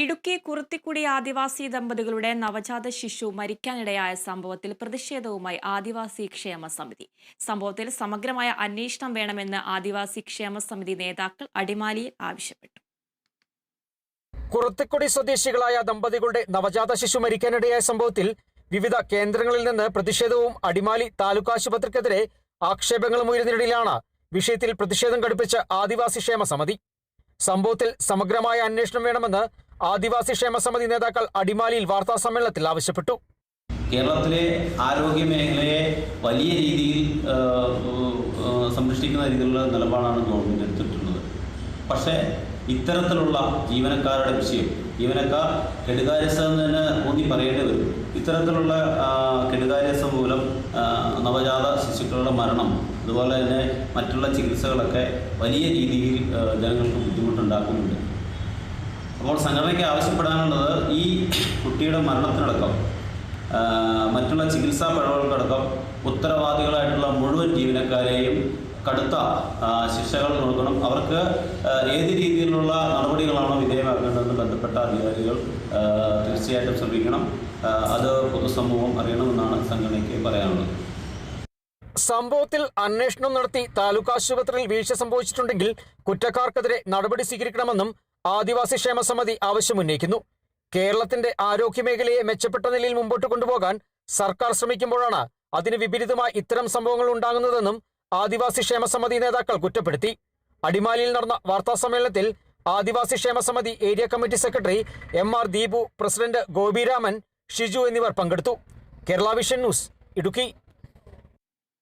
ഇടുക്കി കുറുത്തിക്കുടി ആദിവാസി ദമ്പതികളുടെ നവജാത ശിശു മരിക്കാനിടയായ സംഭവത്തിൽ പ്രതിഷേധവുമായി ആദിവാസി ക്ഷേമ സമിതി. സംഭവത്തിൽ സമഗ്രമായ അന്വേഷണം വേണമെന്ന് ആദിവാസി ക്ഷേമ സമിതി നേതാക്കൾ അടിമാലിയിൽ ആവശ്യപ്പെട്ടു. കുറുത്തിക്കുടി സ്വദേശികളായ ദമ്പതികളുടെ നവജാത ശിശു മരിക്കാനിടയായ സംഭവത്തിൽ വിവിധ കേന്ദ്രങ്ങളിൽ നിന്ന് പ്രതിഷേധവും അടിമാലി താലൂക്ക് ആശുപത്രിക്കെതിരെ ആക്ഷേപങ്ങളും ഉയരുന്നതിനിടയിലാണ് വിഷയത്തിൽ പ്രതിഷേധം ഘടിപ്പിച്ച ആദിവാസി ക്ഷേമ സമിതി. സംഭവത്തിൽ സമഗ്രമായ അന്വേഷണം വേണമെന്ന് ആദിവാസി ക്ഷേമ സമിതി നേതാക്കൾ അടിമാലിയിൽ വാർത്താ സമ്മേളനത്തിൽ ആവശ്യപ്പെട്ടു. കേരളത്തിലെ ആരോഗ്യ മേഖലയെ വലിയ രീതിയിൽ സംരക്ഷിക്കുന്ന രീതിയിലുള്ള നിലപാടാണ് ഗവൺമെൻറ് എടുത്തിട്ടുള്ളത്. പക്ഷേ ഇത്തരത്തിലുള്ള ജീവനക്കാരുടെ വിഷയം, ജീവനക്കാർ കെടുകാര്യസ്ഥം തന്നെ ഊന്നി പറയേണ്ടി വരും. ഇത്തരത്തിലുള്ള കെടുകാര്യസ്ഥം മൂലം നവജാത ശിശുക്കളുടെ മരണം, അതുപോലെ തന്നെ മറ്റുള്ള ചികിത്സകളൊക്കെ വലിയ രീതിയിൽ ജനങ്ങൾക്ക് ബുദ്ധിമുട്ടുണ്ടാക്കുന്നുണ്ട്. അപ്പോൾ സംഘടനയ്ക്ക് ആവശ്യപ്പെടാനുള്ളത് ഈ കുട്ടിയുടെ മരണത്തിനടക്കം മറ്റുള്ള ചികിത്സാ പിഴവുകൾക്കടക്കം ഉത്തരവാദികളായിട്ടുള്ള മുഴുവൻ ജീവനക്കാരെയും കടുത്ത ശിക്ഷകൾ കൊടുക്കണം. അവർക്ക് ഏത് രീതിയിലുള്ള നടപടികളാണോ വിധേയമാക്കേണ്ടതെന്ന് ബന്ധപ്പെട്ട അധികാരികൾ തീർച്ചയായിട്ടും ശ്രമിക്കണം. അത് പൊതുസമൂഹം അറിയണമെന്നാണ് സംഘടനയ്ക്ക് പറയാനുള്ളത്. സംഭവത്തിൽ അന്വേഷണം നടത്തി താലൂക്ക് ആശുപത്രിയിൽ വീഴ്ച സംഭവിച്ചിട്ടുണ്ടെങ്കിൽ കുറ്റക്കാർക്കെതിരെ നടപടി സ്വീകരിക്കണമെന്നും ആദിവാസി ക്ഷേമ സമിതി ആവശ്യമുന്നയിക്കുന്നു. കേരളത്തിന്റെ ആരോഗ്യ മേഖലയെ മെച്ചപ്പെട്ട നിലയിൽ മുമ്പോട്ട് കൊണ്ടുപോകാൻ സർക്കാർ ശ്രമിക്കുമ്പോഴാണ് അതിന് വിപരീതമായി ഇത്തരം സംഭവങ്ങൾ ഉണ്ടാകുന്നതെന്നും ആദിവാസി ക്ഷേമ സമിതി നേതാക്കൾ കുറ്റപ്പെടുത്തി. അടിമാലിയിൽ നടന്ന വാർത്താ സമ്മേളനത്തിൽ ആദിവാസി ക്ഷേമ സമിതി area committee secretary MR Deepu, president Gopiraman, Shiju എന്നിവർ പങ്കെടുത്തു. Kerala vision news, Idukki.